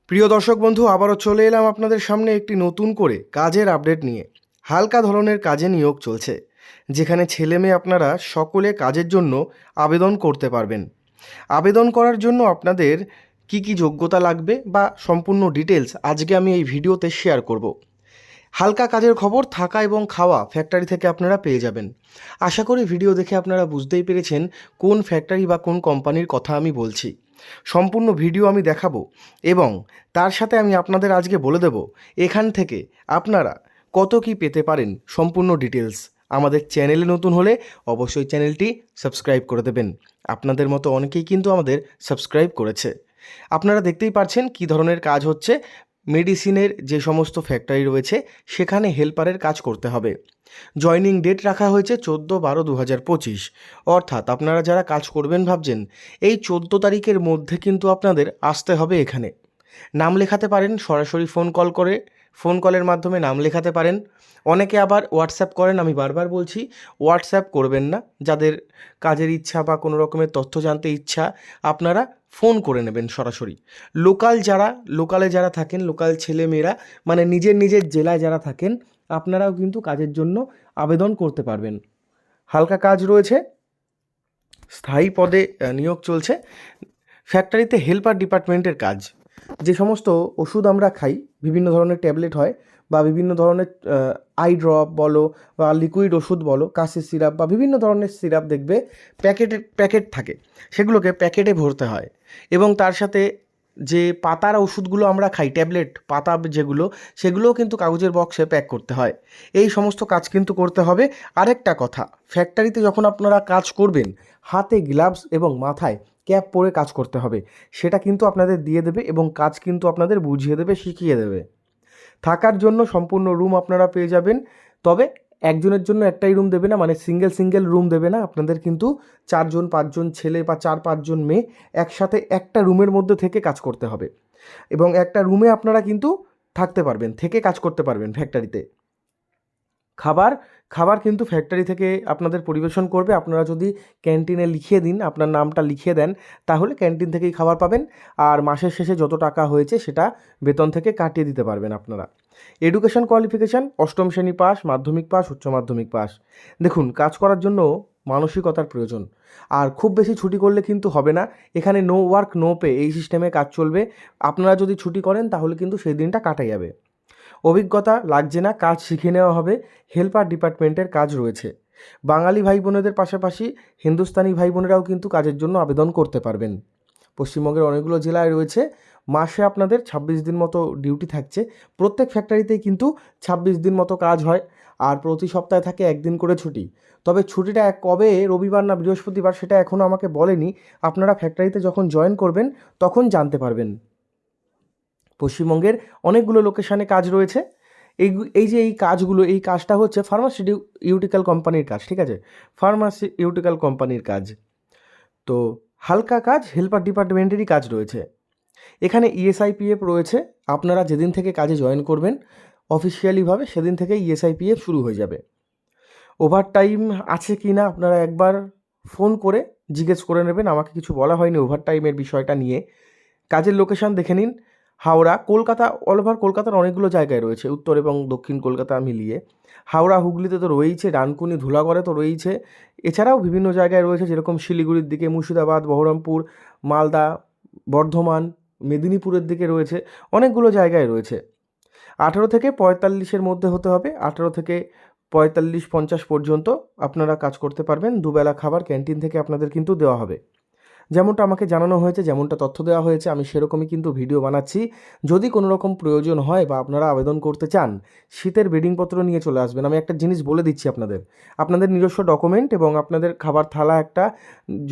প্রিয় দর্শক বন্ধু, আবারও চলে এলাম আপনাদের সামনে একটি নতুন করে কাজের আপডেট নিয়ে। হালকা ধরনের কাজে নিয়োগ চলছে, যেখানে ছেলে মেয়ে আপনারা সকলে কাজের জন্য আবেদন করতে পারবেন। আবেদন করার জন্য আপনাদের কি কি যোগ্যতা লাগবে বা সম্পূর্ণ ডিটেলস আজকে আমি এই ভিডিওতে শেয়ার করব। হালকা কাজের খবর, থাকা এবং খাওয়া ফ্যাক্টরি থেকে আপনারা পেয়ে যাবেন। আশা করি ভিডিও দেখে আপনারা বুঝতেই পেরেছেন কোন ফ্যাক্টরি বা কোন কোম্পানির কথা আমি বলছি। সম্পূর্ণ ভিডিও আমি দেখাবো এবং তার সাথে আমি আপনাদের আজকে বলে দেব এখান থেকে আপনারা কত কি পেতে পারেন, সম্পূর্ণ ডিটেলস। আমাদের চ্যানেলে নতুন হলে অবশ্যই চ্যানেলটি সাবস্ক্রাইব করে দেবেন। আপনাদের মতো অনেকেই কিন্তু আমাদের সাবস্ক্রাইব করেছে। আপনারা দেখতেই পাচ্ছেন কী ধরনের কাজ হচ্ছে। মেডিসিনের যে সমস্ত ফ্যাক্টরি রয়েছে সেখানে হেল্পারের কাজ করতে হবে। জয়নিং ডেট রাখা হয়েছে 14/12/2025, অর্থাৎ আপনারা যারা কাজ করবেন ভাবছেন এই 14 তারিখের মধ্যে কিন্তু আপনাদের আসতে হবে এখানে। নাম লেখাতে পারেন সরাসরি ফোন কলের মাধ্যমে নাম লেখাতে পারেন। অনেকে আবার হোয়াটসঅ্যাপ করেন, আমি বারবার বলছি হোয়াটসঅ্যাপ করবেন না। যাদের কাজের ইচ্ছা বা কোনো রকমের তথ্য জানতে ইচ্ছা, আপনারা ফোন করে নেবেন সরাসরি। লোকালে যারা থাকেন, লোকাল ছেলেমেয়েরা মানে নিজের নিজের জেলায় যারা থাকেন, আপনারাও কিন্তু কাজের জন্য আবেদন করতে পারবেন। হালকা কাজ রয়েছে, স্থায়ী পদে নিয়োগ চলছে। ফ্যাক্টরিতে হেল্পার ডিপার্টমেন্টের কাজ। যে সমস্ত ওষুধ আমরা খাই, বিভিন্ন ধরনের ট্যাবলেট হয় বা বিভিন্ন ধরনের আই ড্রপ বলো বা লিকুইড ওষুধ বলো, কাশির সিরাপ বা বিভিন্ন ধরনের সিরাপ দেখবে প্যাকেট থাকে, সেগুলোকে প্যাকেটে ভরতে হয়। এবং তার সাথে যে পাতার ওষুধগুলো আমরা খাই, ট্যাবলেট পাতা যেগুলো, সেগুলোও কিন্তু কাগজের বক্সে প্যাক করতে হয়। এই সমস্ত কাজ কিন্তু করতে হবে। আরেকটা কথা, ফ্যাক্টরিতে যখন আপনারা কাজ করবেন হাতে গ্লাভস এবং মাথায় ক্যাপ পরে কাজ করতে হবে। সেটা কিন্তু আপনাদের দিয়ে দেবে এবং কাজ কিন্তু আপনাদের বুঝিয়ে দেবে, শিখিয়ে দেবে। থাকার জন্য সম্পূর্ণ রুম আপনারা পেয়ে যাবেন, তবে একজনের জন্য একটাই রুম দেবে না, মানে সিঙ্গেল রুম দেবে না। আপনাদের কিন্তু 4-5 ছেলে বা 4-5 মেয়ে একসাথে একটা রুমের মধ্যে থেকে কাজ করতে হবে এবং একটা রুমে আপনারা কিন্তু থাকতে পারবেন, থেকে কাজ করতে পারবেন ফ্যাক্টরিতে। খাবার কিন্তু ফ্যাক্টরি থেকে আপনাদের পরিবেশন করবে। আপনারা যদি ক্যান্টিনে লিখিয়ে দিন, আপনার নামটা লিখিয়ে দেন, তাহলে ক্যান্টিন থেকেই খাবার পাবেন। আর মাসের শেষে যত টাকা হয়েছে সেটা বেতন থেকে কাটিয়ে দিতে পারবেন আপনারা। এডুকেশন কোয়ালিফিকেশান 8ম শ্রেণী পাস, মাধ্যমিক পাস, উচ্চ মাধ্যমিক পাস। দেখুন, কাজ করার জন্য মানসিকতার প্রয়োজন। আর খুব বেশি ছুটি করলে কিন্তু হবে না। এখানে নো ওয়ার্ক নো পে এই সিস্টেমে কাজ চলবে। আপনারা যদি ছুটি করেন তাহলে কিন্তু সেই দিনটা কাটা যাবে। অভিজ্ঞতা লাগছে না, কাজ শিখে নেওয়া হবে। হেল্পার ডিপার্টমেন্টের কাজ রয়েছে। বাঙালি ভাই বোনেদের পাশাপাশি হিন্দুস্তানি ভাই বোনেরাও কিন্তু কাজের জন্য আবেদন করতে পারবেন। পশ্চিমবঙ্গের অনেকগুলো জেলায় রয়েছে। মাসে আপনাদের 26 দিন মতো ডিউটি থাকছে। প্রত্যেক ফ্যাক্টরিতেই কিন্তু 26 দিন মতো কাজ হয় আর প্রতি সপ্তাহে থাকে একদিন করে ছুটি। তবে ছুটিটা কবে, রবিবার না বৃহস্পতিবার, সেটা এখনও আমাকে বলেনি। আপনারা ফ্যাক্টরিতে যখন জয়েন করবেন তখন জানতে পারবেন। পশ্চিমবঙ্গের অনেকগুলো লোকেশানে কাজ রয়েছে। এই কাজটা হচ্ছে ফার্মাসিউটিক্যাল কোম্পানির কাজ, ঠিক আছে? ফার্মাসিউটিক্যাল কোম্পানির কাজ। তো হালকা কাজ হেল্পার ডিপার্টমেন্টেরই কাজ রয়েছে। এখানে ইএসআইপিএফ রয়েছে। আপনারা যেদিন থেকে কাজে জয়েন করবেন অফিসিয়ালিভাবে, সেদিন থেকে ইএসআইপিএফ শুরু হয়ে যাবে। ওভারটাইম আছে কি না আপনারা একবার ফোন করে জিজ্ঞেস করে নেবেন। আমাকে কিছু বলা হয়নি ওভারটাইমের বিষয়টা নিয়ে। কাজের লোকেশান দেখে নিন। হাওড়া, কলকাতা, অল ওভার কলকাতার অনেকগুলো জায়গায় রয়েছে, উত্তর এবং দক্ষিণ কলকাতা মিলিয়ে। হাওড়া হুগলিতে তো রয়েইছে, ডানকুনি ধুলাগড়ে তো রয়েইছে। এছাড়াও বিভিন্ন জায়গায় রয়েছে, যেরকম শিলিগুড়ির দিকে, মুর্শিদাবাদ, বহরমপুর, মালদা, বর্ধমান, মেদিনীপুরের দিকে রয়েছে। অনেকগুলো জায়গায় রয়েছে। 18 থেকে 45-এর মধ্যে হতে হবে। 18 থেকে 45-50 পর্যন্ত আপনারা কাজ করতে পারবেন। দুবেলা খাবার ক্যান্টিন থেকে আপনাদের কিন্তু দেওয়া হবে। যেমনটা আমাকে জানানো হয়েছে, যেমনটা তথ্য দেওয়া হয়েছে, আমি সেরকমই কিন্তু ভিডিও বানাচ্ছি। যদি কোনো রকম প্রয়োজন হয় বা আপনারা আবেদন করতে চান, শীতের বেডিংপত্র নিয়ে চলে আসবেন। আমি একটা জিনিস বলে দিচ্ছি আপনাদের নিজস্ব ডকুমেন্ট এবং আপনাদের খাবার থালা, একটা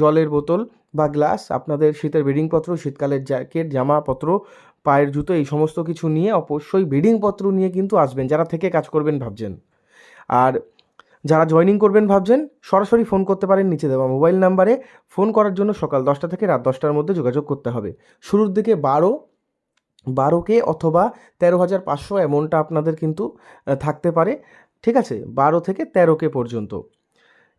জলের বোতল বা গ্লাস, আপনাদের শীতের বেডিংপত্র, শীতকালের জ্যাকেট, জামাপত্র, পায়ের জুতো, এই সমস্ত কিছু নিয়ে অবশ্যই বেডিংপত্র নিয়ে কিন্তু আসবেন, যারা থেকে কাজ করবেন ভাবছেন। আর যারা জয়েনিং করবেন ভাবছেন, সরাসরি ফোন করতে পারেন নিচে দেওয়া মোবাইল নাম্বারে। ফোন করার জন্য সকাল 10টা থেকে রাত 10টার মধ্যে যোগাযোগ করতে হবে। শুরুর দিকে 12K অথবা 13,500 এমনটা আপনাদের কিন্তু থাকতে পারে, ঠিক আছে? 12 থেকে 13K পর্যন্ত।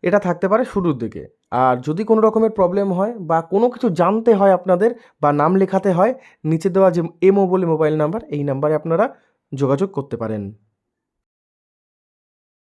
এটা থাকতে পারে শুরুর দিকে। আর যদি কোনো রকমের প্রবলেম হয় বা কোনো কিছু জানতে হয় আপনাদের বা নাম লেখাতে হয়, নিচে দেওয়া যে এমও বলে মোবাইল নাম্বার, এই নাম্বারে আপনারা যোগাযোগ করতে পারেন।